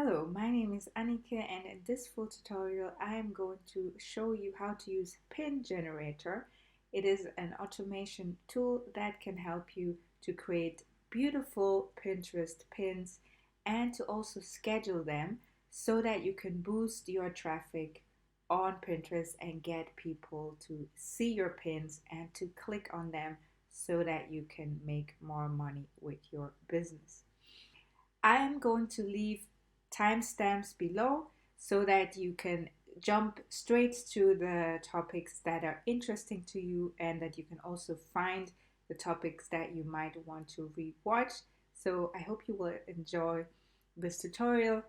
Hello, my name is 𝐅𝐫𝐞𝐞 and in this full tutorial I am going to show you how to use PinGenerator. It is an automation tool that can help you to create beautiful Pinterest pins and to also schedule them so that you can boost your traffic on Pinterest and get people to see your pins and to click on them so that you can make more money with your business. I am going to leave timestamps below so that you can jump straight to the topics that are interesting to you and that you can also find the topics that you might want to rewatch. So I hope you will enjoy this tutorial.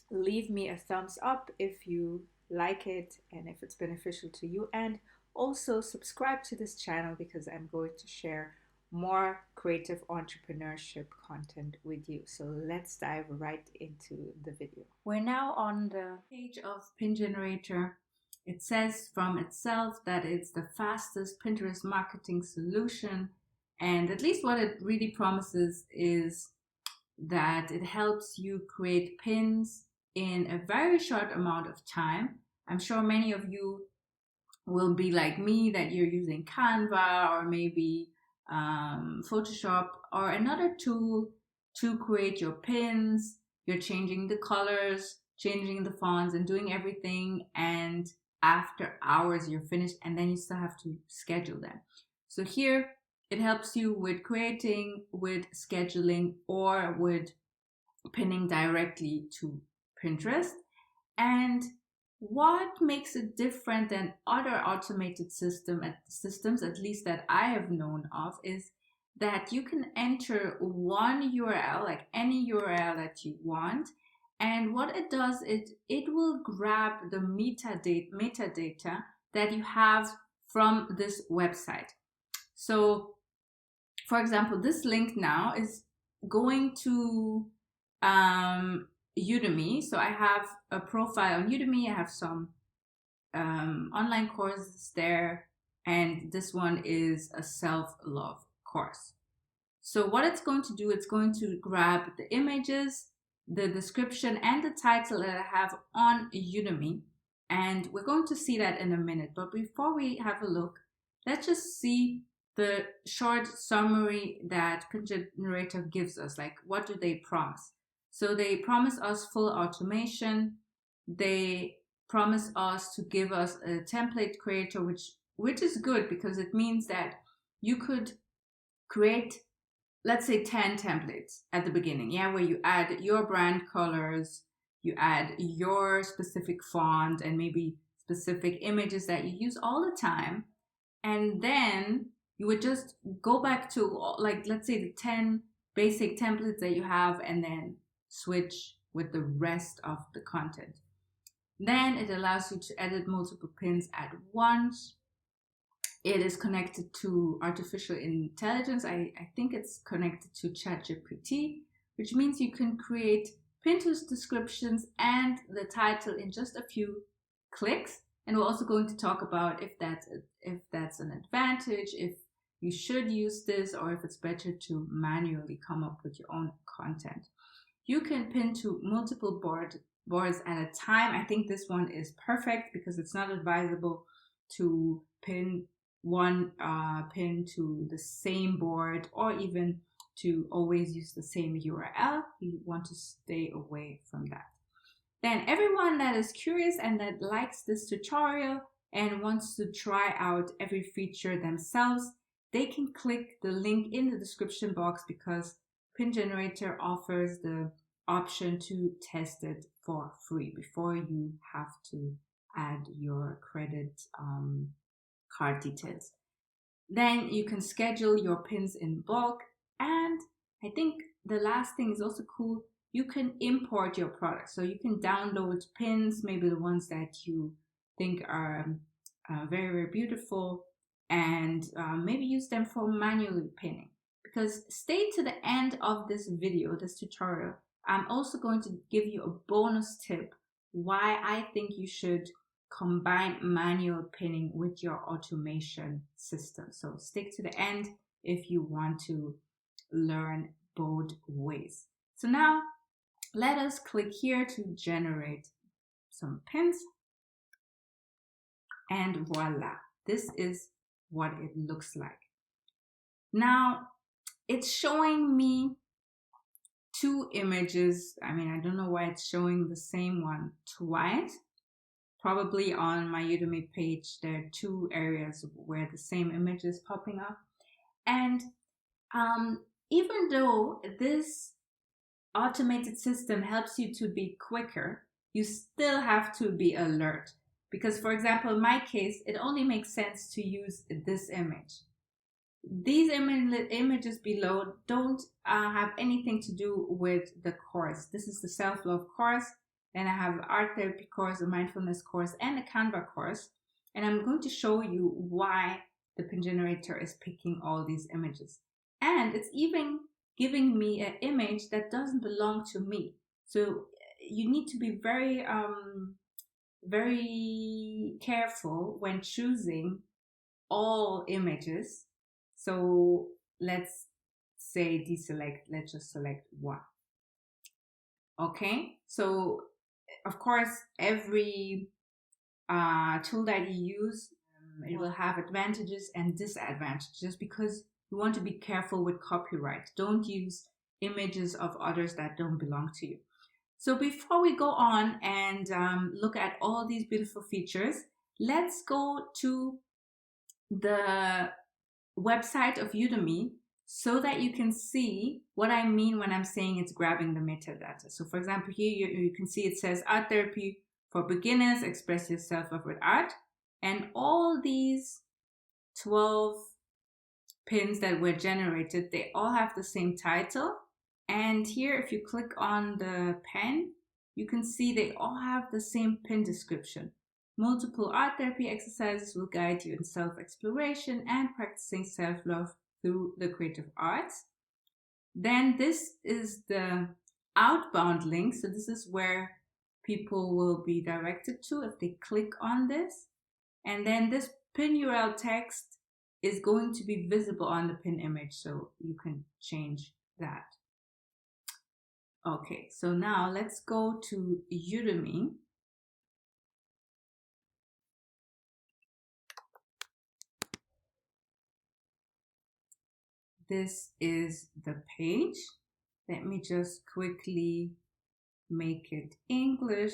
Leave me a thumbs up if you like it and if it's beneficial to you, and also subscribe to this channel because I'm going to share more creative entrepreneurship content with you. So let's dive right into the video. We're now on the page of PinGenerator. It says from itself that it's the fastest Pinterest marketing solution, and at least what it really promises is that it helps you create pins in a very short amount of time. I'm sure many of you will be like me, that you're using Canva or maybe Photoshop or another tool to create your pins. You're changing the colors, changing the fonts and doing everything, and after hours you're finished, and then you still have to schedule them. So here it helps you with creating, with scheduling, or with pinning directly to Pinterest. And what makes it different than other automated systems, at least that I have known of, is that you can enter one URL, like any URL that you want, and what it does is it will grab the metadata that you have from this website. So for example, this link now is going to Udemy. So I have a profile on Udemy. I have some online courses there, and this one is a self-love course. So what it's going to do, it's going to grab the images, the description, and the title that I have on Udemy, and we're going to see that in a minute. But before we have a look, let's just see the short summary that PinGenerator gives us. Like, what do they promise? So they promise us full automation. They promise us to give us a template creator, which is good because it means that you could create, let's say, 10 templates at the beginning, where you add your brand colors, you add your specific font and maybe specific images that you use all the time. And then you would just go back to, like, let's say the 10 basic templates that you have, and then switch with the rest of the content. Then it allows you to edit multiple pins at once. It is connected to artificial intelligence. I think it's connected to Chat GPT, which means you can create Pinterest descriptions and the title in just a few clicks. And we're also going to talk about if that's an advantage, if you should use this, or if it's better to manually come up with your own content. You can pin to multiple boards at a time. I think this one is perfect because it's not advisable to pin one pin to the same board, or even to always use the same URL. You want to stay away from that. Then everyone that is curious and that likes this tutorial and wants to try out every feature themselves, they can click the link in the description box, because PinGenerator offers the option to test it for free before you have to add your credit card details. Then you can schedule your pins in bulk, and I think the last thing is also cool. You can import your products, so you can download pins, maybe the ones that you think are very, very beautiful, and maybe use them for manually pinning. Because stay to the end of this video, this tutorial. I'm also going to give you a bonus tip why I think you should combine manual pinning with your automation system. So stick to the end if you want to learn both ways. So now let us click here to generate some pins. And voila, this is what it looks like. Now, it's showing me two images. I mean, I don't know why it's showing the same one twice. Probably on my Udemy page, there are two areas where the same image is popping up. And even though this automated system helps you to be quicker, you still have to be alert. Because, for example, in my case, it only makes sense to use this image. These images below don't have anything to do with the course. This is the self-love course. Then I have an art therapy course, a mindfulness course, and a Canva course. And I'm going to show you why the PinGenerator is picking all these images. And it's even giving me an image that doesn't belong to me. So you need to be very, very careful when choosing all images. So let's say deselect, let's just select one. Okay, so of course, every tool that you use, it will have advantages and disadvantages because you want to be careful with copyright. Don't use images of others that don't belong to you. So before we go on and look at all these beautiful features, let's go to the website of Udemy so that you can see what I mean when I'm saying it's grabbing the metadata. So for example, here you can see it says art therapy for beginners, express yourself with art. And all these 12 pins that were generated, they all have the same title. And here, if you click on the pen, you can see they all have the same pin description. Multiple art therapy exercises will guide you in self-exploration and practicing self-love through the creative arts. Then this is the outbound link. So this is where people will be directed to if they click on this. And then this pin URL text is going to be visible on the pin image, so you can change that. Okay, so now let's go to Udemy. This is the page. Let me just quickly make it English.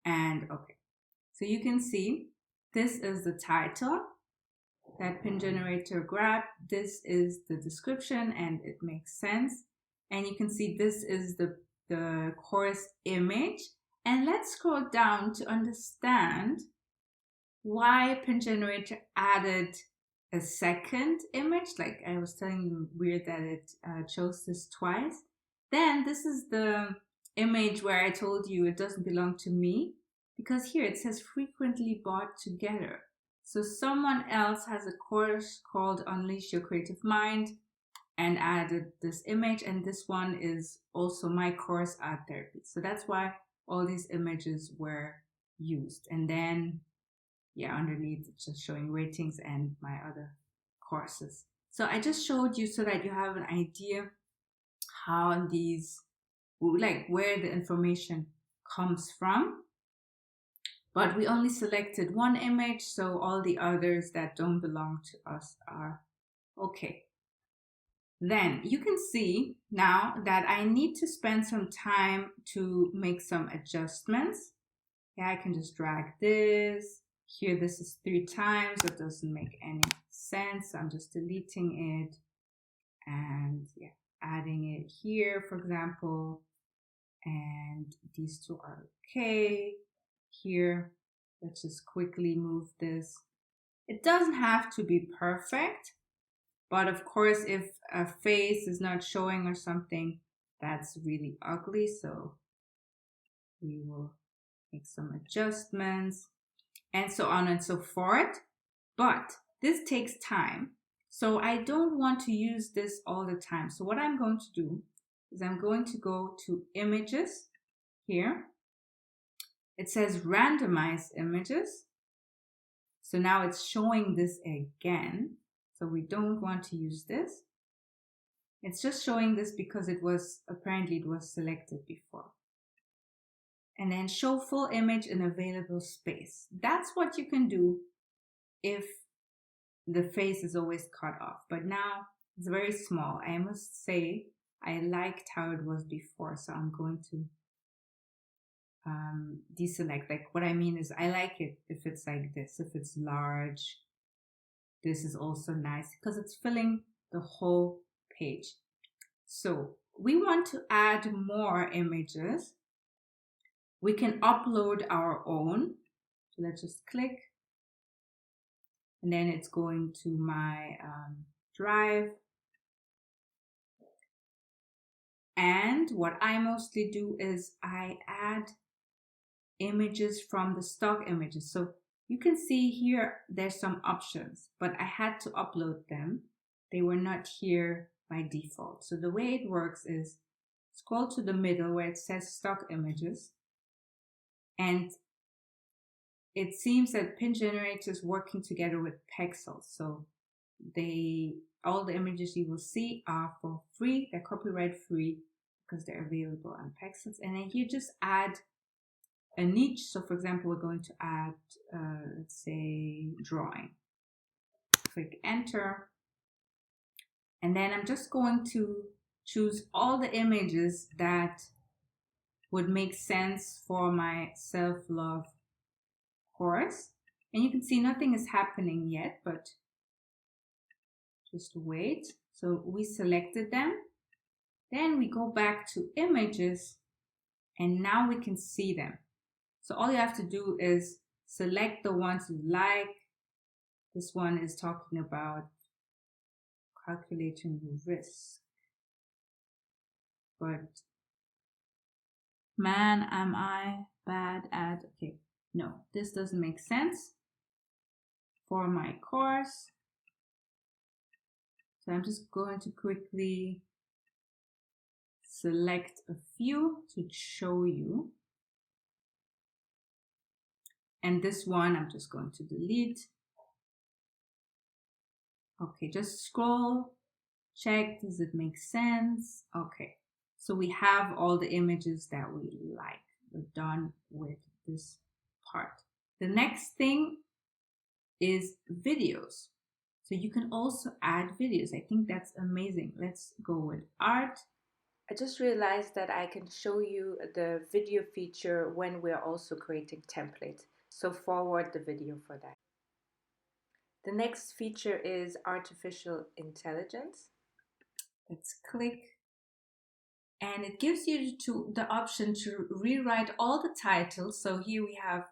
And okay, so you can see this is the title that PinGenerator grabbed. This is the description and it makes sense. And you can see this is the course image. And let's scroll down to understand why PinGenerator added a second image. Like I was telling you, weird that it chose this twice. Then this is the image where I told you it doesn't belong to me, because here it says frequently bought together. So someone else has a course called Unleash Your Creative Mind and added this image, and this one is also my course, Art Therapy. So that's why all these images were used. And then, yeah, underneath it's just showing ratings and my other courses. So I just showed you so that you have an idea how these, like where the information comes from. But we only selected one image, so all the others that don't belong to us are okay. Then you can see now that I need to spend some time to make some adjustments. Yeah, I can just drag this. Here, this is 3 times. It doesn't make any sense. I'm just deleting it and yeah, adding it here, for example. And these two are okay. Here, let's just quickly move this. It doesn't have to be perfect, but of course, if a face is not showing or something, that's really ugly. So we will make some adjustments and so on and so forth. But this takes time. So I don't want to use this all the time. So what I'm going to do is I'm going to go to images here. It says randomize images. So now it's showing this again. So we don't want to use this. It's just showing this because apparently it was selected before. And then show full image in available space. That's what you can do if the face is always cut off. But now it's very small. I must say I liked how it was before, so I'm going to deselect. Like, what I mean is I like it if it's like this, if it's large. This is also nice because it's filling the whole page. So we want to add more images. We can upload our own. So let's just click. And then it's going to my drive. And what I mostly do is I add images from the stock images. So you can see here, there's some options, but I had to upload them. They were not here by default. So the way it works is scroll to the middle where it says stock images. And it seems that PinGenerator is working together with Pexels. So all the images you will see are for free. They're copyright free because they're available on Pexels. And then you just add a niche. So for example, we're going to add, let's say, drawing. Click enter. And then I'm just going to choose all the images that would make sense for my self-love course. And you can see nothing is happening yet, but just wait. So we selected them. Then we go back to images and now we can see them. So all you have to do is select the ones you like. This one is talking about calculating the risk. But man, am I bad at, okay, no, this doesn't make sense for my course. So I'm just going to quickly select a few to show you. And this one I'm just going to delete. Okay, just scroll, check, does it make sense? Okay, so we have all the images that we like. We're done with this part. The next thing is videos. So you can also add videos. I think that's amazing. Let's go with art. I just realized that I can show you the video feature when we're also creating templates. So forward the video for that. The next feature is artificial intelligence. Let's click. And it gives you the option to rewrite all the titles. So here we have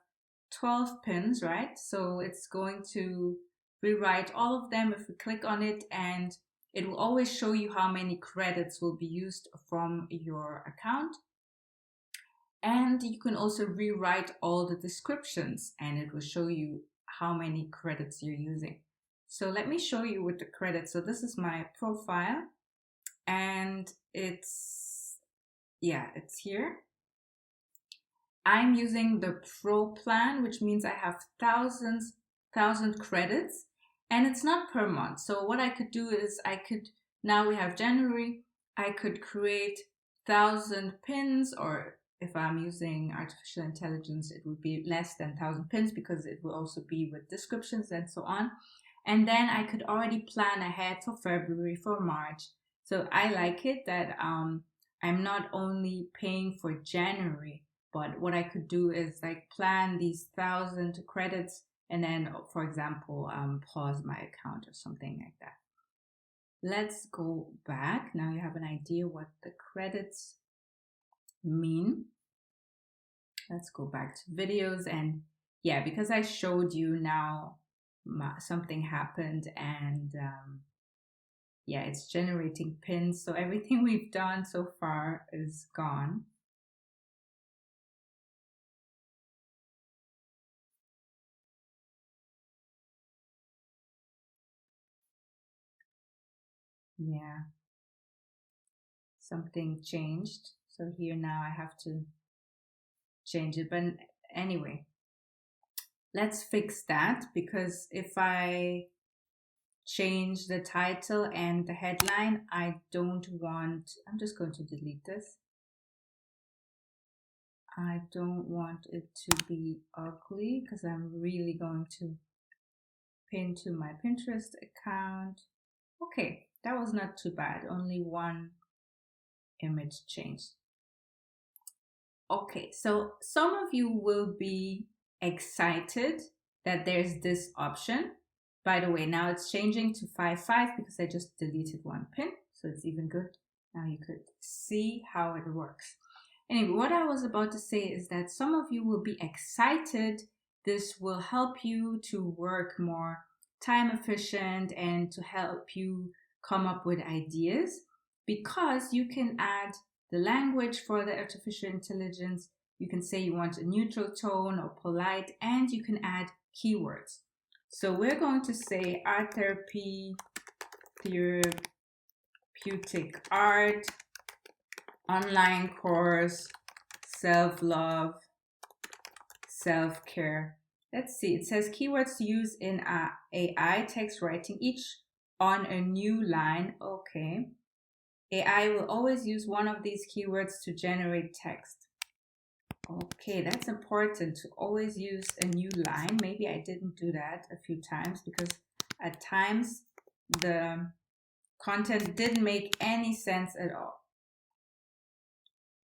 12 pins, right? So it's going to rewrite all of them if we click on it, and it will always show you how many credits will be used from your account. And you can also rewrite all the descriptions and it will show you how many credits you're using. So let me show you with the credits. So this is my profile and it's here. I'm using the Pro plan, which means I have 1,000 credits and it's not per month. So what I could do is now we have January, I could create 1,000 pins, or if I'm using artificial intelligence, it would be less than 1,000 pins because it will also be with descriptions and so on. And then I could already plan ahead for February, for March. So I like it that I'm not only paying for January, but what I could do is like plan these 1,000 credits and then, for example, pause my account or something like that. Let's go back. Now you have an idea what the credits mean. Let's go back to videos, and yeah, because I showed you now something happened, and yeah, it's generating pins. So everything we've done so far is gone. Yeah, something changed. So here now I have to change it. But anyway, let's fix that, because if I change the title and the headline. I'm just going to delete this. I don't want it to be ugly because I'm really going to pin to my Pinterest account. Okay, that was not too bad. Only one image changed. Okay, so some of you will be excited that there's this option. By the way, now it's changing to 5.5 because I just deleted one pin, so it's even good. Now you could see how it works. Anyway, what I was about to say is that some of you will be excited. This will help you to work more time efficient and to help you come up with ideas, because you can add the language for the artificial intelligence. You can say you want a neutral tone or polite, and you can add keywords. So we're going to say art therapy, therapeutic art, online course, self-love, self-care. Let's see, it says keywords to use in AI text writing, each on a new line. Okay. AI will always use one of these keywords to generate text. Okay, that's important, to always use a new line. Maybe I didn't do that a few times because at times the content didn't make any sense at all.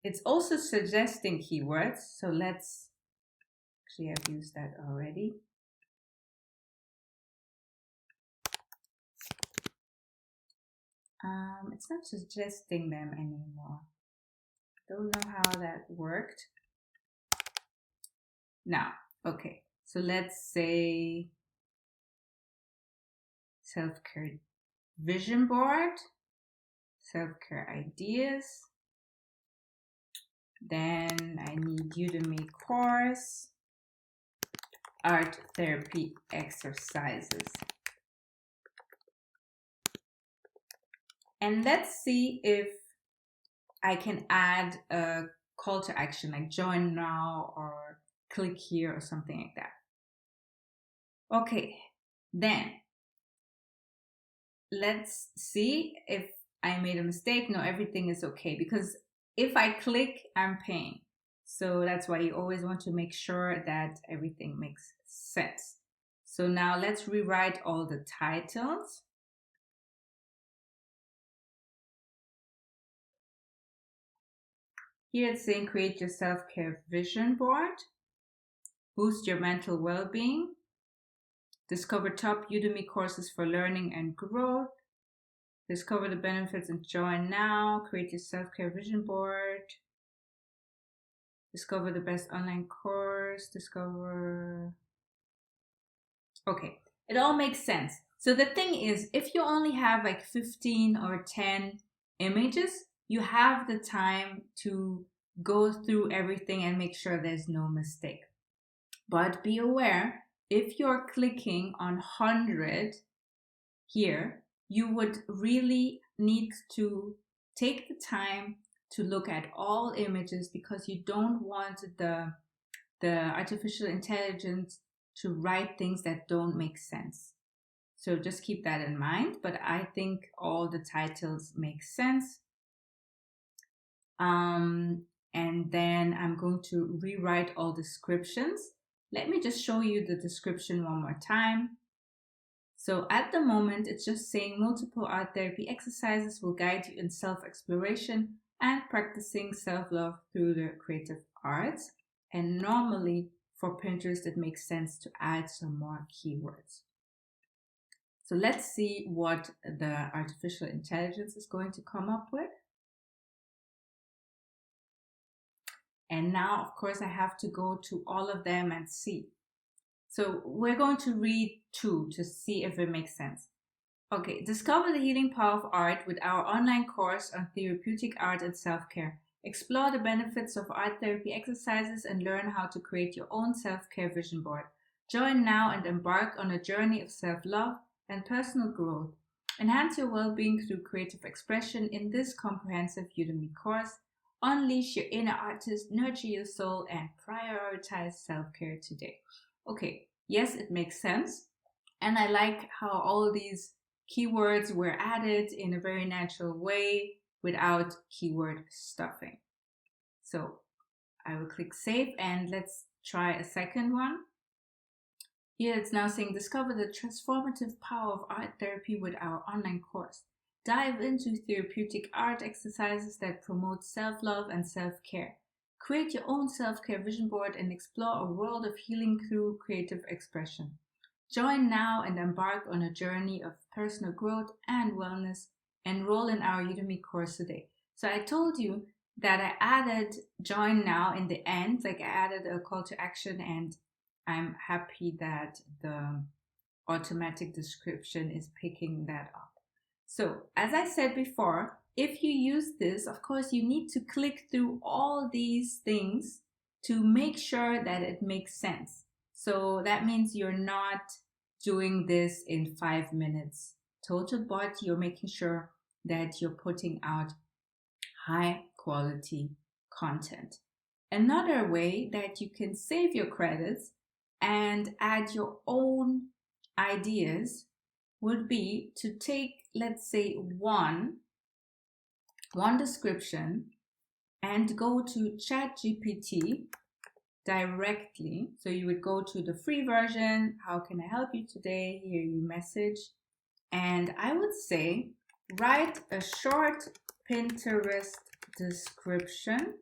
It's also suggesting keywords. So let's, actually I've used that already. It's not suggesting them anymore. Don't know how that worked. Now, okay, so let's say self-care vision board, self-care ideas. Then I need Udemy course, art therapy exercises. And let's see if I can add a call to action like join now or click here or something like that. Okay, then let's see if I made a mistake. No, everything is okay, because if I click, I'm paying. So that's why you always want to make sure that everything makes sense. So now let's rewrite all the titles. Here it's saying create your self-care vision board, boost your mental well-being, discover top Udemy courses for learning and growth, discover the benefits and join now, create your self-care vision board, discover the best online course, discover... Okay, it all makes sense. So the thing is, if you only have like 15 or 10 images, you have the time to go through everything and make sure there's no mistake. But be aware, if you're clicking on 100 here, you would really need to take the time to look at all images, because you don't want the artificial intelligence to write things that don't make sense. So just keep that in mind, but I think all the titles make sense. And then I'm going to rewrite all descriptions. Let me just show you the description one more time. So at the moment, it's just saying multiple art therapy exercises will guide you in self-exploration and practicing self-love through the creative arts. And normally for Pinterest, it makes sense to add some more keywords. So let's see what the artificial intelligence is going to come up with. And now, of course, I have to go to all of them and see. So we're going to read 2 to see if it makes sense. Okay, discover the healing power of art with our online course on therapeutic art and self-care. Explore the benefits of art therapy exercises and learn how to create your own self-care vision board. Join now and embark on a journey of self-love and personal growth. Enhance your well-being through creative expression in this comprehensive Udemy course. Unleash your inner artist, nurture your soul, and prioritize self-care today. Okay, yes, it makes sense. And I like how all these keywords were added in a very natural way without keyword stuffing. So I will click save and let's try a second one. Here it's now saying discover the transformative power of art therapy with our online course. Dive into therapeutic art exercises that promote self-love and self-care. Create your own self-care vision board and explore a world of healing through creative expression. Join now and embark on a journey of personal growth and wellness. Enroll in our Udemy course today. So I told you that I added join now in the end, like I added a call to action, and I'm happy that the automatic description is picking that up. So as I said before, if you use this, of course, you need to click through all these things to make sure that it makes sense. So that means you're not doing this in 5 minutes total, but you're making sure that you're putting out high quality content. Another way that you can save your credits and add your own ideas would be to take, let's say, one description and go to Chat GPT directly. So you would go to the free version, how can I help you today? Here you message. And I would say, write a short Pinterest description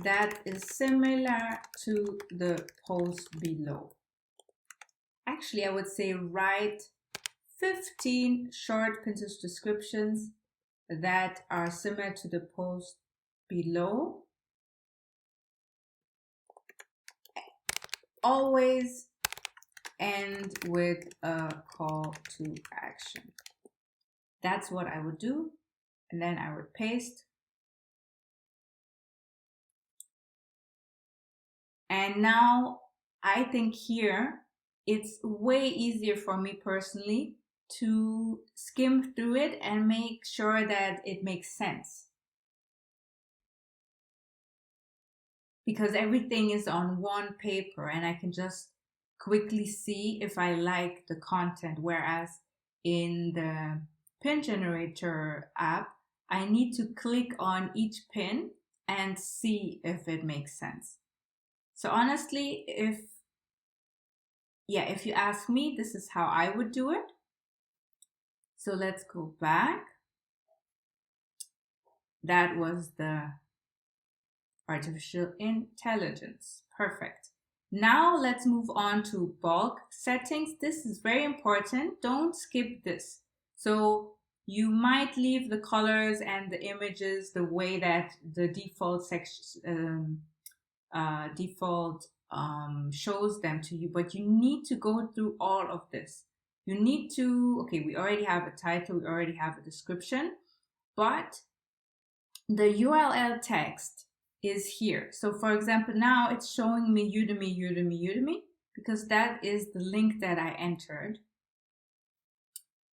that is similar to the post below. Actually, I would say write 15 short Pinterest descriptions that are similar to the post below. Always end with a call to action. That's what I would do. And then I would paste. And now I think here it's way easier for me personally to skim through it and make sure that it makes sense. Because everything is on one paper and I can just quickly see if I like the content. Whereas in the PinGenerator app, I need to click on each pin and see if it makes sense. So honestly, if you ask me, this is how I would do it. So let's go back. That was the artificial intelligence. Perfect. Now let's move on to bulk settings. This is very important. Don't skip this. So you might leave the colors and the images the way that the default shows them to you, but you need to go through all of this. You need to, okay, we already have a title, we already have a description, but the URL text is here. So for example, now it's showing me Udemy, because that is the link that I entered.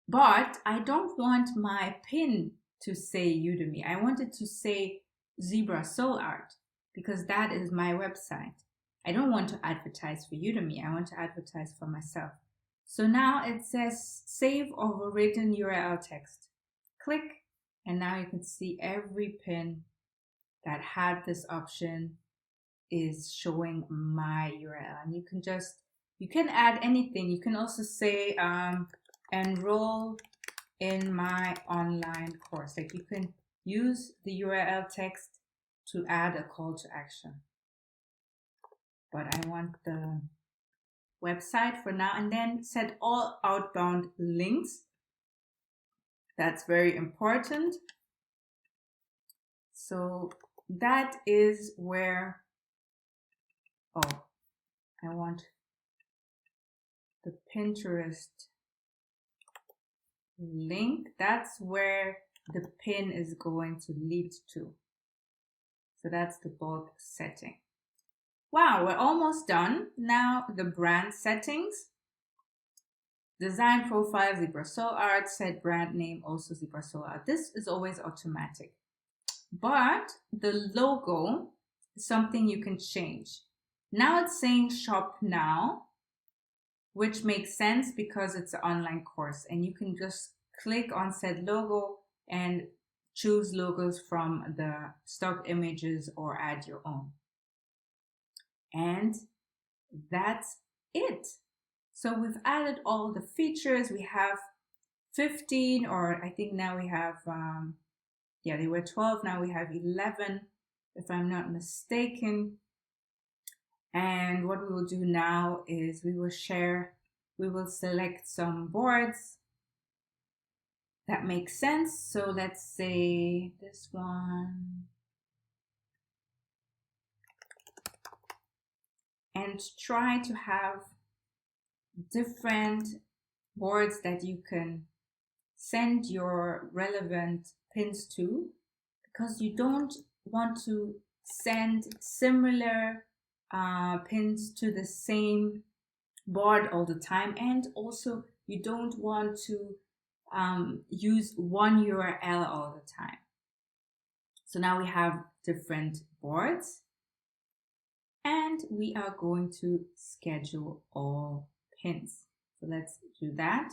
But I don't want my pin to say Udemy. I want it to say Zebra Soul Art, because that is my website. I don't want to advertise for Udemy. I want to advertise for myself. So now it says save overwritten URL text. Click, and now you can see every pin that had this option is showing my URL. And you can add anything. You can also say enroll in my online course. Like you can use the URL text to add a call to action. But I want the website for now, and then set all outbound links. That's very important. So that is where, I want the Pinterest link. That's where the pin is going to lead to. So that's the bulk setting. Wow, we're almost done. Now the brand settings. Design profile, Zebra Soul Art, set brand name, also Zebra Soul Art. This is always automatic. But the logo is something you can change. Now it's saying shop now, which makes sense because it's an online course and you can just click on said logo and choose logos from the stock images or add your own. And that's it. So we've added all the features. We have 15, or I think now we have, yeah, they were 12. Now we have 11, if I'm not mistaken. And what we will do now is we will select some boards that make sense. So let's say this one. And try to have different boards that you can send your relevant pins to, because you don't want to send similar pins to the same board all the time, and also you don't want to use one URL all the time. So now we have different boards, and we are going to schedule all pins. So let's do that.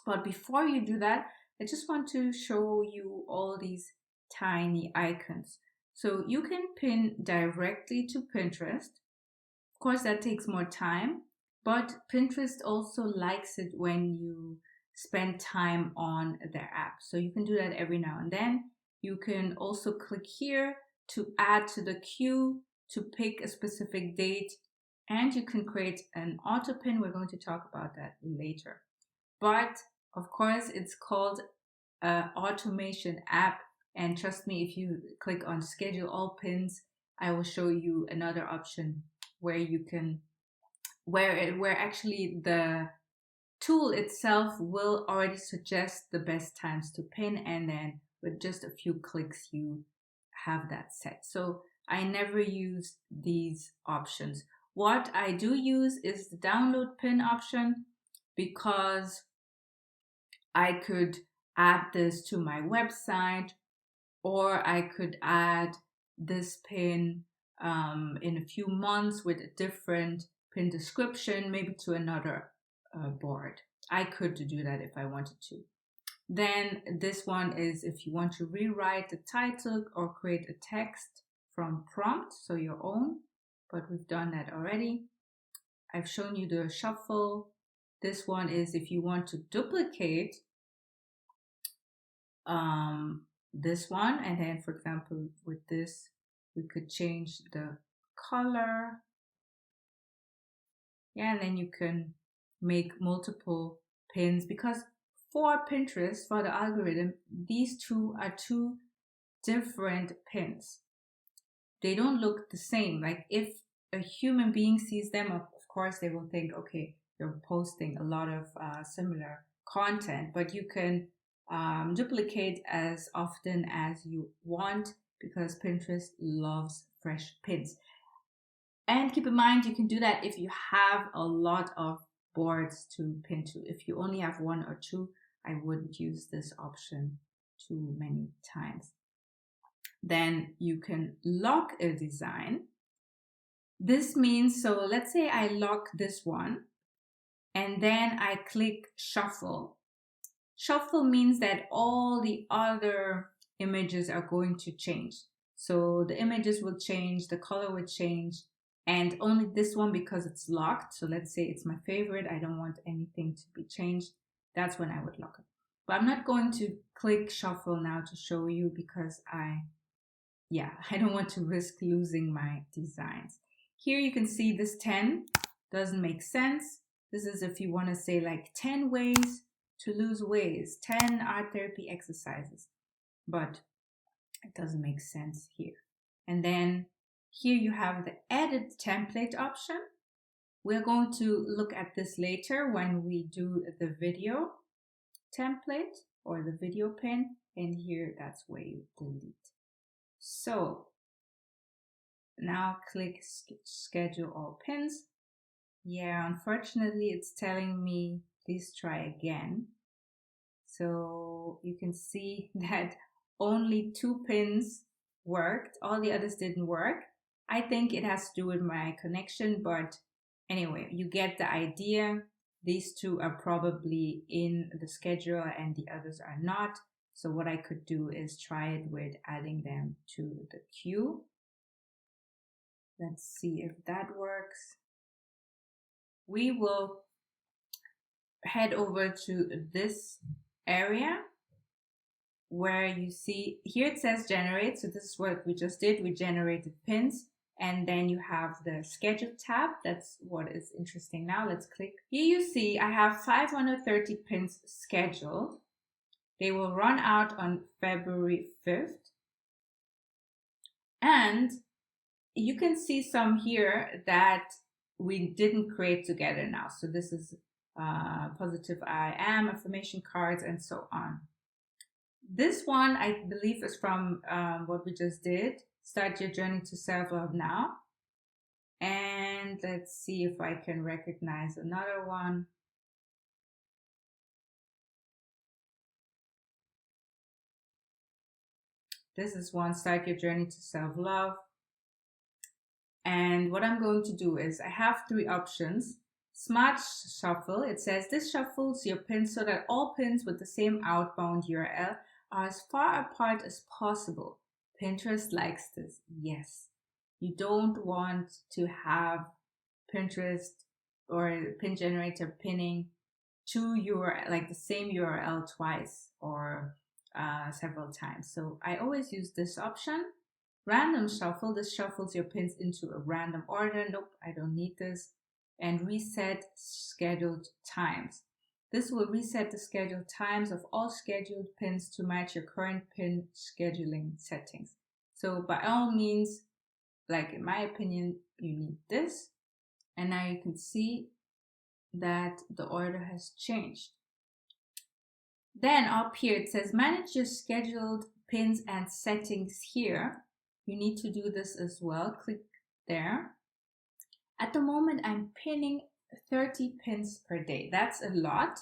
But before you do that, I just want to show you all these tiny icons. So you can pin directly to Pinterest. Of course, that takes more time, but Pinterest also likes it when you spend time on their app. So you can do that every now and then. You can also click here to add to the queue, to pick a specific date, and you can create an auto pin. We're going to talk about that later. But of course, it's called an automation app. And trust me, if you click on schedule all pins, I will show you another option where you can, where actually the tool itself will already suggest the best times to pin, and then with just a few clicks you have that set. So I never use these options. What I do use is the download pin option, because I could add this to my website, or I could add this pin in a few months with a different pin description, maybe to another board. I could do that if I wanted to. Then this one is if you want to rewrite the title or create a text from prompt, so your own, but we've done that already. I've shown you the shuffle. This one is if you want to duplicate this one, and then for example with this we could change the color. Yeah, and then you can make multiple pins, because for Pinterest, for the algorithm, these two are two different pins. They don't look the same. Like if a human being sees them, of course they will think, okay, you're posting a lot of similar content, but you can duplicate as often as you want, because Pinterest loves fresh pins. And keep in mind, you can do that if you have a lot of boards to pin to. If you only have one or two, I wouldn't use this option too many times. Then you can lock a design. This means, so let's say I lock this one and then I click shuffle. Shuffle means that all the other images are going to change. So the images will change, the color will change, and only this one, because it's locked. So let's say it's my favorite, I don't want anything to be changed. That's when I would lock it. But I'm not going to click shuffle now to show you, because I don't want to risk losing my designs. Here you can see this 10 doesn't make sense. This is if you want to say like 10 ways to lose weight, 10 art therapy exercises, but it doesn't make sense here. And then here you have the edit template option. We're going to look at this later when we do the video template or the video pin, and here that's where you delete. So now click schedule all pins. Yeah, unfortunately it's telling me please try again. So you can see that only 2 pins worked, all the others didn't work. I think it has to do with my connection, but Anyway, you get the idea. These two are probably in the schedule and the others are not. So what I could do is try it with adding them to the queue. Let's see if that works. We will head over to this area where you see here it says generate. So this is what we just did. We generated pins. And then you have the schedule tab. That's what is interesting now. Let's click. Here you see I have 530 pins scheduled. They will run out on February 5th. And you can see some here that we didn't create together now. So this is positive I am, affirmation cards, and so on. This one I believe is from what we just did. Start your journey to self-love now. And let's see if I can recognize another one. This is one, start your journey to self-love. And what I'm going to do is I have 3 options. Smart Shuffle, it says this shuffles your pins so that all pins with the same outbound URL are as far apart as possible. Pinterest likes this. Yes. You don't want to have Pinterest or PinGenerator pinning 2 URL, like the same URL twice or several times. So I always use this option. Random Shuffle, this shuffles your pins into a random order. Nope, I don't need this. And reset scheduled times. This will reset the scheduled times of all scheduled pins to match your current pin scheduling settings. So by all means, like in my opinion, you need this. And now you can see that the order has changed. Then up here it says manage your scheduled pins and settings here. You need to do this as well. Click there. At the moment I'm pinning 30 pins per day. That's a lot.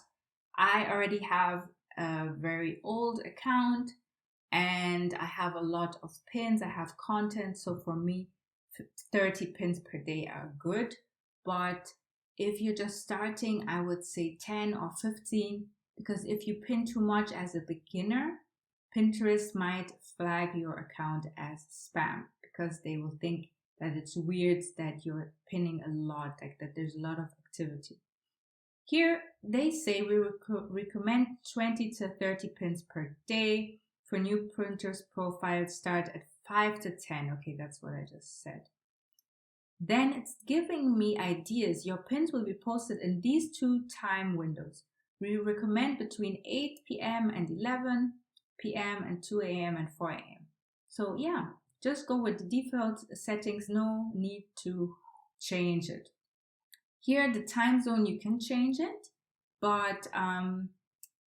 I already have a very old account and I have a lot of pins. I have content. So for me, 30 pins per day are good. But if you're just starting, I would say 10 or 15, because if you pin too much as a beginner, Pinterest might flag your account as spam because they will think that it's weird that you're pinning a lot, like that there's a lot of activity. Here they say we recommend 20 to 30 pins per day. For new printers profiles, start at 5 to 10. Okay, that's what I just said. Then it's giving me ideas. Your pins will be posted in these 2 time windows. We recommend between 8 p.m. and 11 p.m. and 2 a.m. and 4 a.m. So yeah, just go with the default settings. No need to change it. Here, the time zone, you can change it, but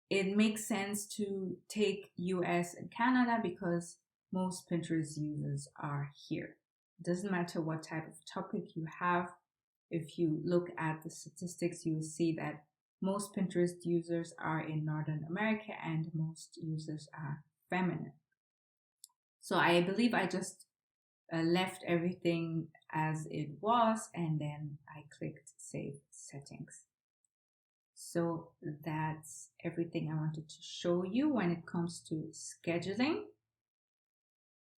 it makes sense to take US and Canada because most Pinterest users are here. It doesn't matter what type of topic you have. If you look at the statistics, you will see that most Pinterest users are in Northern America and most users are feminine. So I believe I just left everything as it was and then I clicked save settings. So that's everything I wanted to show you when it comes to scheduling.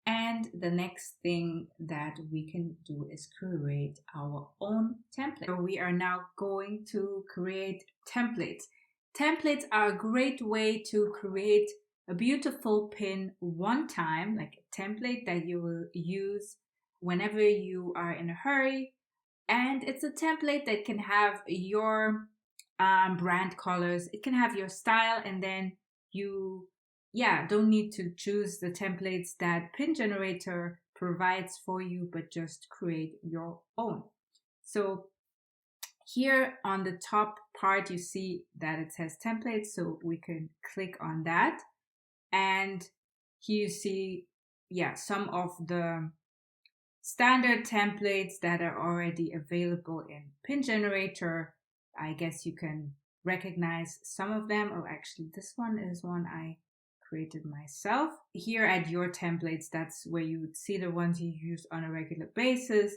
And the next thing that we can do is create our own template. So we are now going to create templates. Templates are a great way to create a beautiful pin one time, like a template that you will use whenever you are in a hurry. And it's a template that can have your brand colors. It can have your style, and then you don't need to choose the templates that PinGenerator provides for you, but just create your own. So here on the top part, you see that it says templates, so we can click on that. And here you see, some of the standard templates that are already available in PinGenerator. I guess you can recognize some of them. Oh, actually, this one is one I created myself. Here at your templates, that's where you would see the ones you use on a regular basis.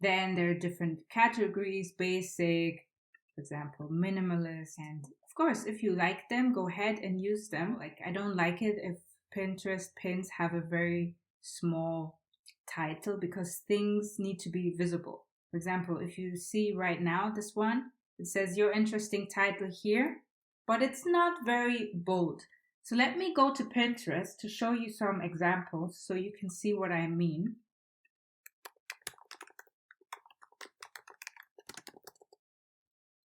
Then there are different categories, basic, for example, minimalist. And of course, if you like them, go ahead and use them. Like, I don't like it if Pinterest pins have a very small title because things need to be visible. For example, if you see right now this one, it says your interesting title here, but it's not very bold. So let me go to Pinterest to show you some examples so you can see what I mean.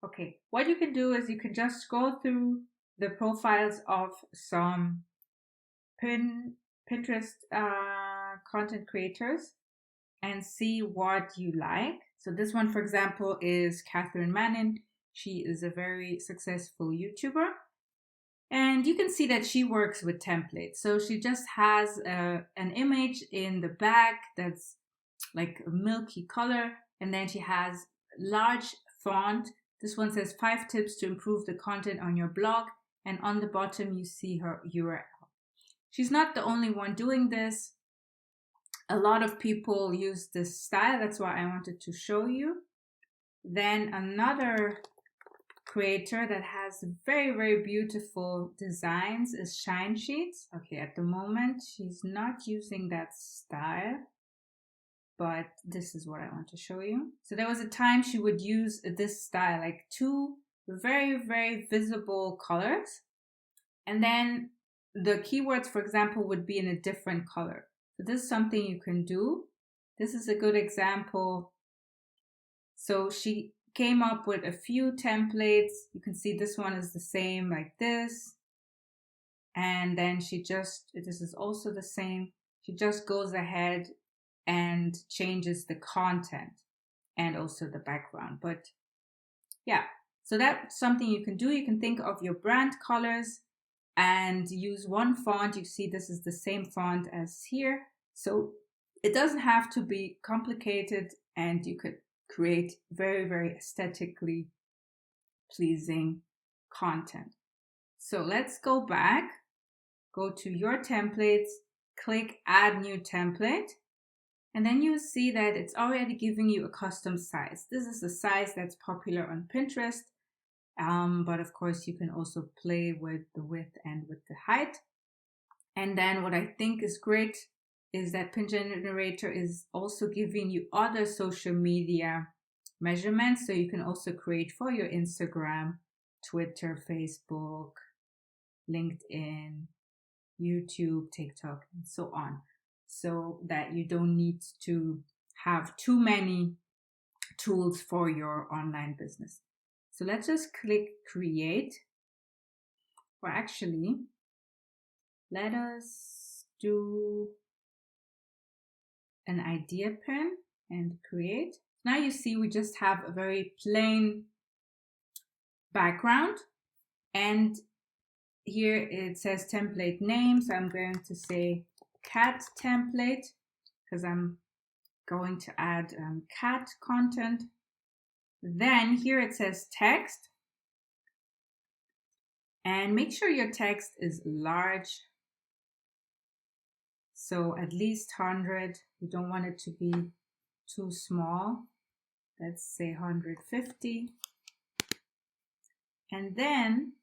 Okay, what you can do is you can just go through the profiles of some Pinterest content creators and see what you like. So this one, for example, is Catherine Manning. She is a very successful YouTuber. And you can see that she works with templates. So she just has an image in the back that's like a milky color. And then she has large font. This one says 5 tips to improve the content on your blog. And on the bottom, you see her URL. She's not the only one doing this. A lot of people use this style. That's why I wanted to show you. Then another creator that has very, very beautiful designs is Shine Sheets. Okay, at the moment, she's not using that style, but this is what I want to show you. So there was a time she would use this style, like 2 very, very visible colors. And then the keywords, for example, would be in a different color. So this is something you can do. This is a good example. So she came up with a few templates. You can see this one is the same like this. And then this is also the same. She just goes ahead and changes the content and also the background. But yeah, so that's something you can do. You can think of your brand colors and use one font. You see this is the same font as here. So it doesn't have to be complicated, and you could create very, very aesthetically pleasing content. So let's go back, go to your templates, click add new template, and then you see that it's already giving you a custom size. This is the size that's popular on Pinterest. But of course you can also play with the width and with the height. And then what I think is great is that PinGenerator is also giving you other social media measurements. So you can also create for your Instagram, Twitter, Facebook, LinkedIn, YouTube, TikTok, and so on. So that you don't need to have too many tools for your online business. So let's just click create. Or actually, let us do an idea pin and create. Now you see we just have a very plain background, and here it says template name. So I'm going to say cat template because I'm going to add cat content. Then here it says text, and make sure your text is large. So at least 100. You don't want it to be too small. Let's say 150. And then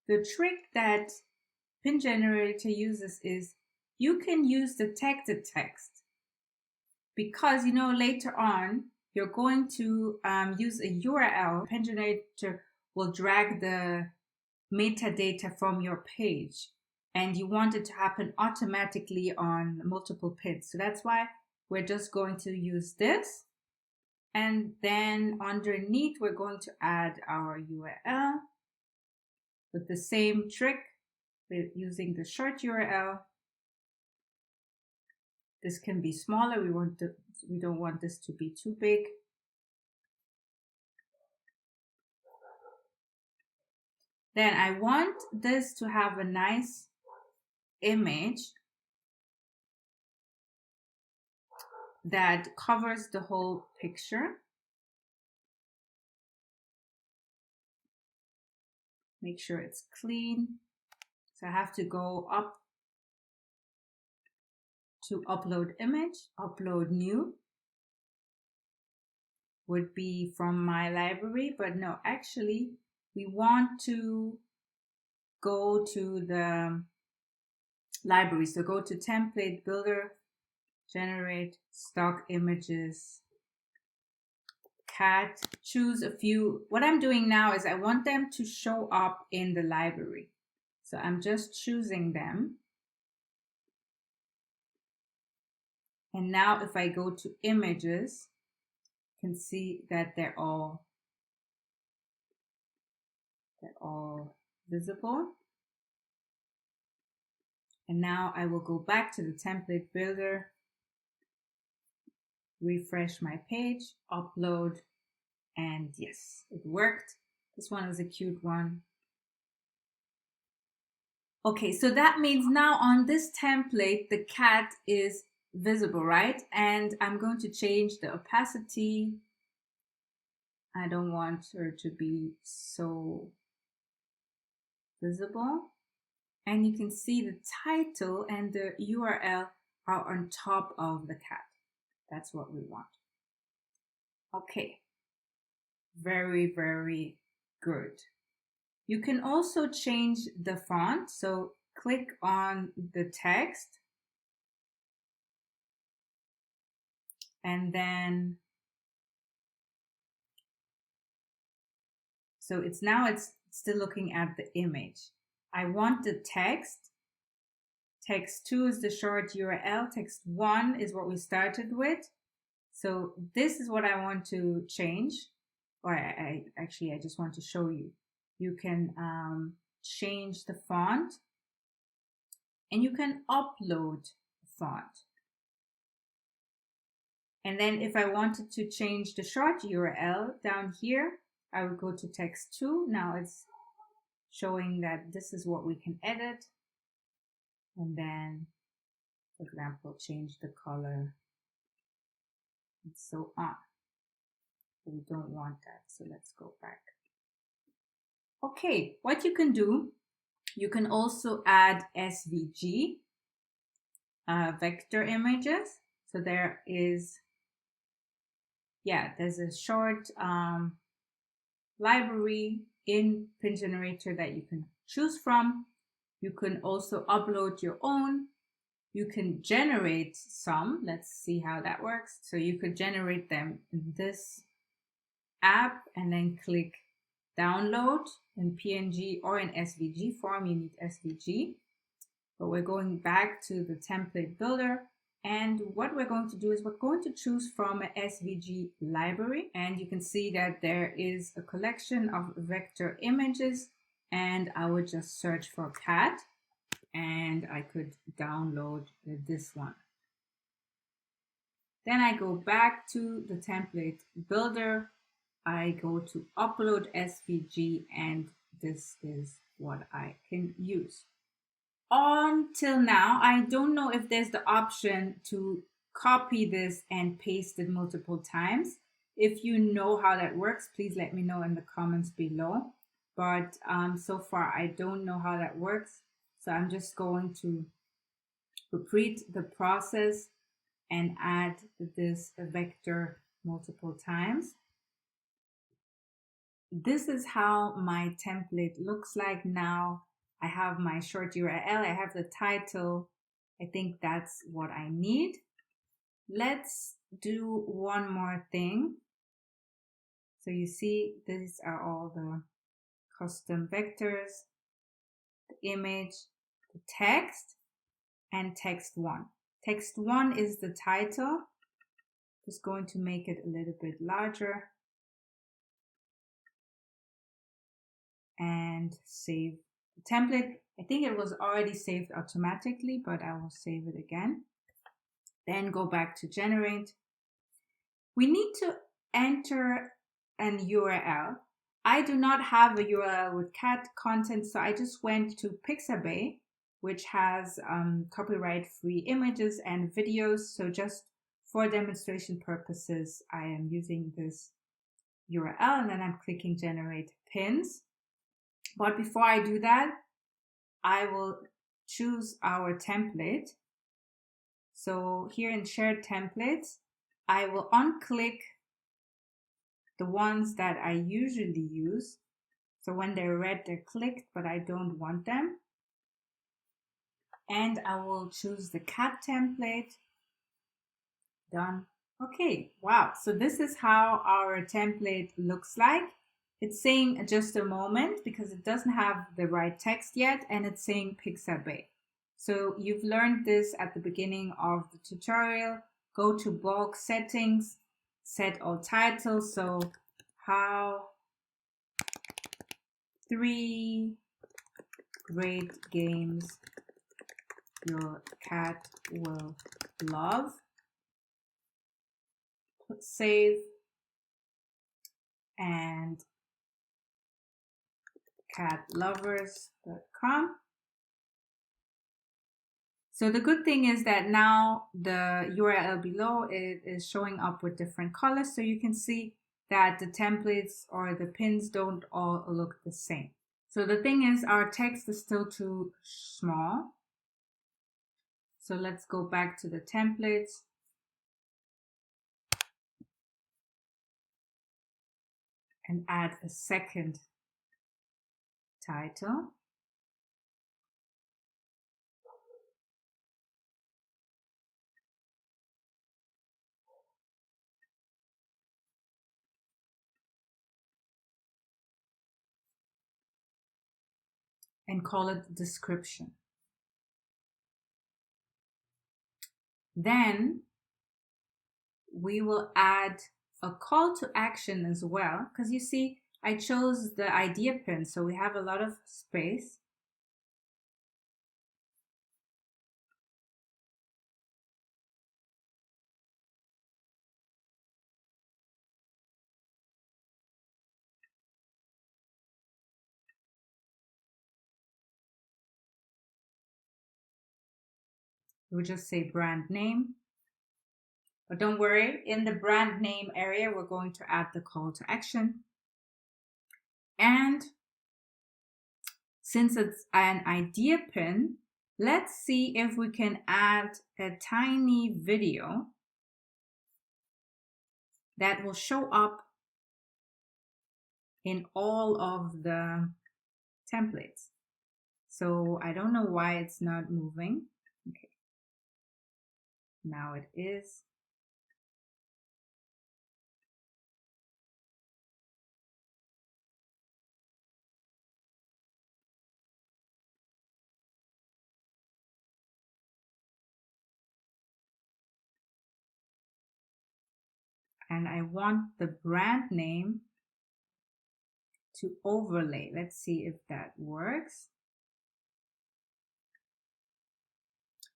the trick that PinGenerator uses is you can use the tagged text, because later on you're going to use a URL. PinGenerator will drag the metadata from your page, and you want it to happen automatically on multiple pins. So that's why we're just going to use this. And then underneath, we're going to add our URL with the same trick with using the short URL. This can be smaller. We don't want this to be too big. Then I want this to have a nice image that covers the whole picture. Make sure it's clean. So I have to go up to upload image, upload new. would be from my library, but no, actually we want to go to the library. So go to template builder, generate stock images, cat, choose a few. What I'm doing now is I want them to show up in the library. So I'm just choosing them. And now if I go to images, you can see that they're all visible. And now I will go back to the template builder, refresh my page, upload, and yes, it worked. This one is a cute one. Okay, so that means now on this template, the cat is visible, right? And I'm going to change the opacity. I don't want her to be so visible. And you can see the title and the URL are on top of the cat. That's what we want. Okay, very, very good. You can also change the font. So click on the text and then, so it's still looking at the image. I want the text. Text 2 is the short URL. Text 1 is what we started with. So this is what I want to change. Or I just want to show you. You can change the font and you can upload the font. And then if I wanted to change the short URL down here, I would go to text 2. Now it's showing that this is what we can edit. And then, for example, change the color and so on. We don't want that, so let's go back. Okay, what you can do, you can also add SVG, vector images. So there is, there's a short library in PinGenerator that you can choose from. You can also upload your own. You can generate some. Let's see how that works. So you could generate them in this app and then click download in PNG or in SVG form. You need SVG. But we're going back to the template builder. And what we're going to do is we're going to choose from an SVG library. And you can see that there is a collection of vector images. And I would just search for cat. And I could download this one. Then I go back to the template builder. I go to upload SVG, and this is what I can use. Until now, I don't know if there's the option to copy this and paste it multiple times. If you know how that works, please let me know in the comments below. But so far, I don't know how that works. So I'm just going to repeat the process and add this vector multiple times. This is how my template looks like now. I have my short URL, I have the title. I think that's what I need. Let's do one more thing. So you see, these are all the custom vectors, the image, the text, and text 1. Text 1 is the title. Just going to make it a little bit larger and save the template. I think it was already saved automatically, but I will save it again. Then go back to generate. We need to enter an URL. I do not have a URL with cat content, so I just went to Pixabay, which has copyright-free images and videos. So just for demonstration purposes, I am using this URL, and then I'm clicking generate pins. But before I do that, I will choose our template. So here in shared templates, I will unclick the ones that I usually use. So when they're red, they're clicked, but I don't want them. And I will choose the cat template. Done. Okay, wow. So this is how our template looks like. It's saying just a moment because it doesn't have the right text yet, and it's saying Pixabay. So you've learned this at the beginning of the tutorial. Go to bulk settings, set all titles. So how 3 great games your cat will love. Click save and catlovers.com. So the good thing is that now the URL below it is showing up with different colors, so you can see that the templates or the pins don't all look the same. So the thing is, our text is still too small. So let's go back to the templates. And add a second title. And call it description. Then we will add a call to action as well, because you see, I chose the idea pin, so we have a lot of space. We'll just say brand name. But don't worry, in the brand name area, we're going to add the call to action. And since it's an idea pin, let's see if we can add a tiny video that will show up in all of the templates. So I don't know why it's not moving. Okay. Now it is. And I want the brand name to overlay. Let's see if that works.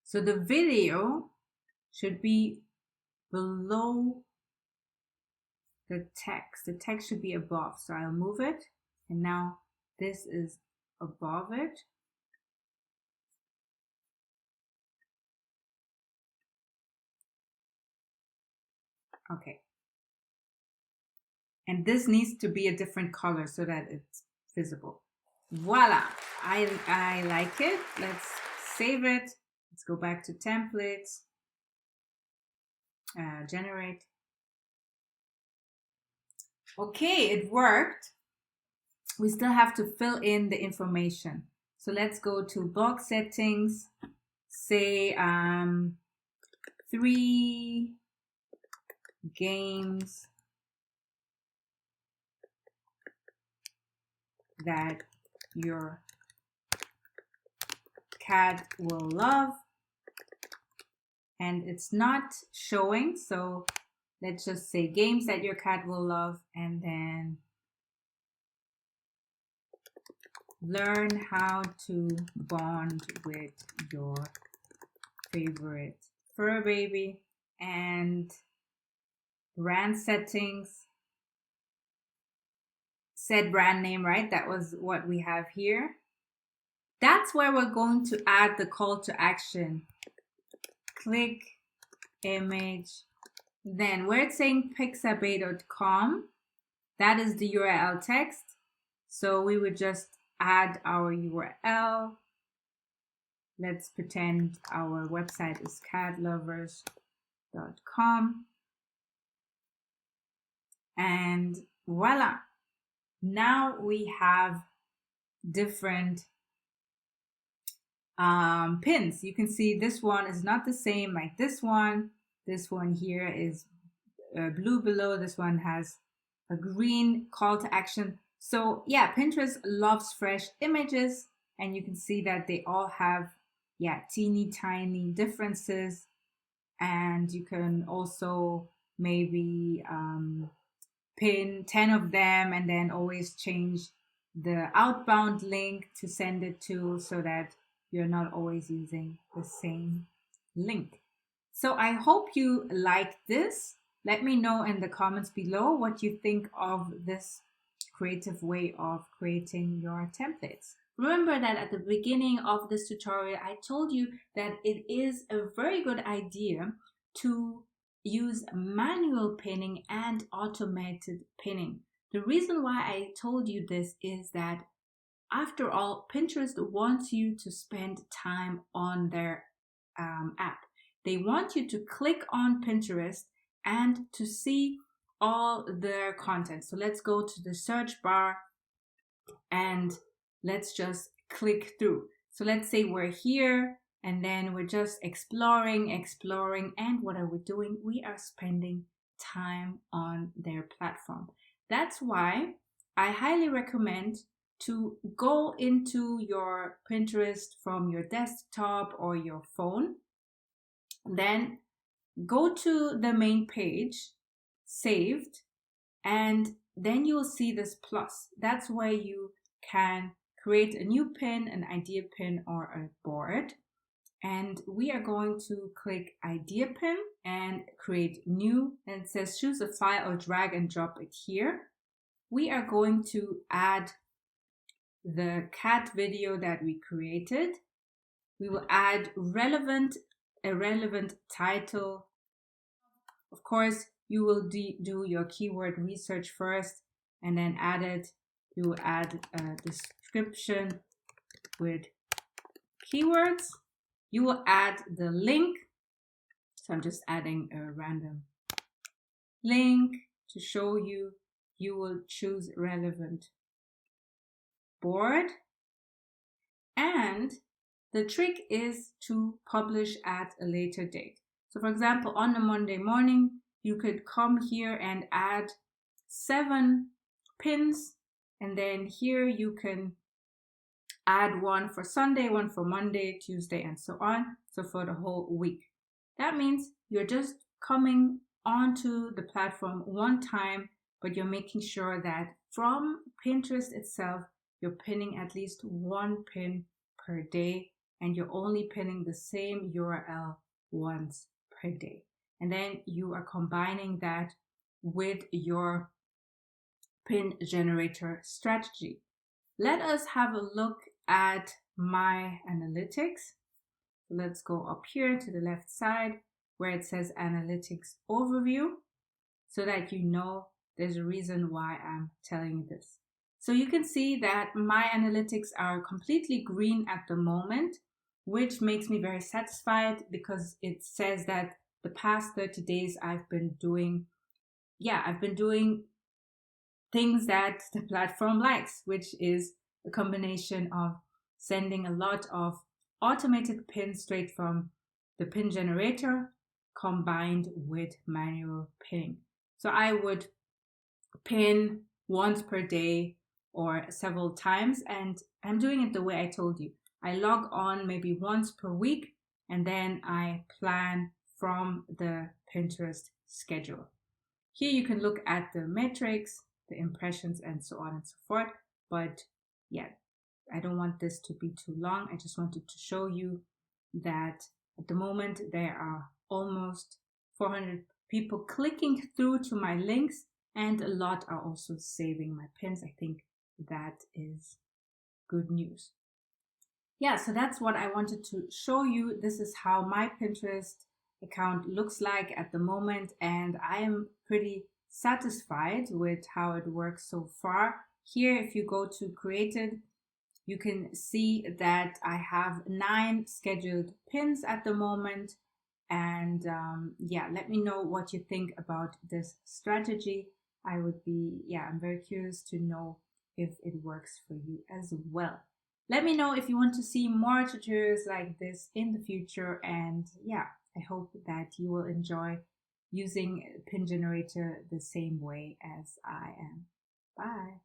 So the video should be below the text. The text should be above. So I'll move it. And now this is above it. Okay. And this needs to be a different color so that it's visible. Voila, I like it. Let's save it. Let's go back to templates, generate. Okay, it worked. We still have to fill in the information. So let's go to bulk settings, say 3 games that your cat will love. And it's not showing, so let's just say games that your cat will love, and then learn how to bond with your favorite fur baby. And brand settings, set brand name, right? That was what we have here. That's where we're going to add the call to action. Click image. Then where it's saying pixabay.com, that is the URL text. So we would just add our URL. Let's pretend our website is catlovers.com. And voila, now we have different pins. You can see this one is not the same like this one. This one here is blue below. This one has a green call to action. So yeah, Pinterest loves fresh images, and you can see that they all have teeny tiny differences. And you can also maybe pin 10 of them and then always change the outbound link to send it to, so that you're not always using the same link. So I hope you like this. Let me know in the comments below what you think of this creative way of creating your templates. Remember that at the beginning of this tutorial, I told you that it is a very good idea to use manual pinning and automated pinning. The reason why I told you this is that, after all, Pinterest wants you to spend time on their app. They want you to click on Pinterest and to see all their content. So let's go to the search bar and let's just click through. So let's say we're here and then we're just exploring, and what are we doing? We are spending time on their platform. That's why I highly recommend to go into your Pinterest from your desktop or your phone, then go to the main page, saved, and then you'll see this plus. That's where you can create a new pin, an idea pin, or a board. And we are going to click idea pin and create new, and it says choose a file or drag and drop it here. We are going to add the cat video that we created. We will add a relevant title. Of course, you will do your keyword research first and then add it. You will add a description with keywords. You will add the link. So I'm just adding a random link to show you. You will choose relevant board. And the trick is to publish at a later date. So for example, on a Monday morning, you could come here and add 7 pins. And then here you can add one for Sunday, one for Monday, Tuesday, and so on. So for the whole week. That means you're just coming onto the platform one time, but you're making sure that from Pinterest itself, you're pinning at least 1 pin per day, and you're only pinning the same URL once per day. And then you are combining that with your PinGenerator strategy. Let us have a look at my analytics. Let's go up here to the left side where it says analytics overview, so that you know there's a reason why I'm telling you this. So you can see that my analytics are completely green at the moment, which makes me very satisfied because it says that the past 30 days I've been doing things that the platform likes, which is a combination of sending a lot of automated pins straight from the PinGenerator combined with manual pinning. So I would pin once per day or several times, and I'm doing it the way I told you. I log on maybe once per week, and then I plan from the Pinterest schedule. Here you can look at the metrics, the impressions, and so on and so forth. But yeah, I don't want this to be too long. I just wanted to show you that at the moment there are almost 400 people clicking through to my links, and a lot are also saving my pins. I think that is good news. Yeah, so that's what I wanted to show you. This is how my Pinterest account looks like at the moment, and I am pretty satisfied with how it works so far. Here, if you go to created, you can see that I have 9 scheduled pins at the moment. And yeah, let me know what you think about this strategy. I'm very curious to know if it works for you as well. Let me know if you want to see more tutorials like this in the future. And yeah, I hope that you will enjoy using PinGenerator the same way as I am. Bye.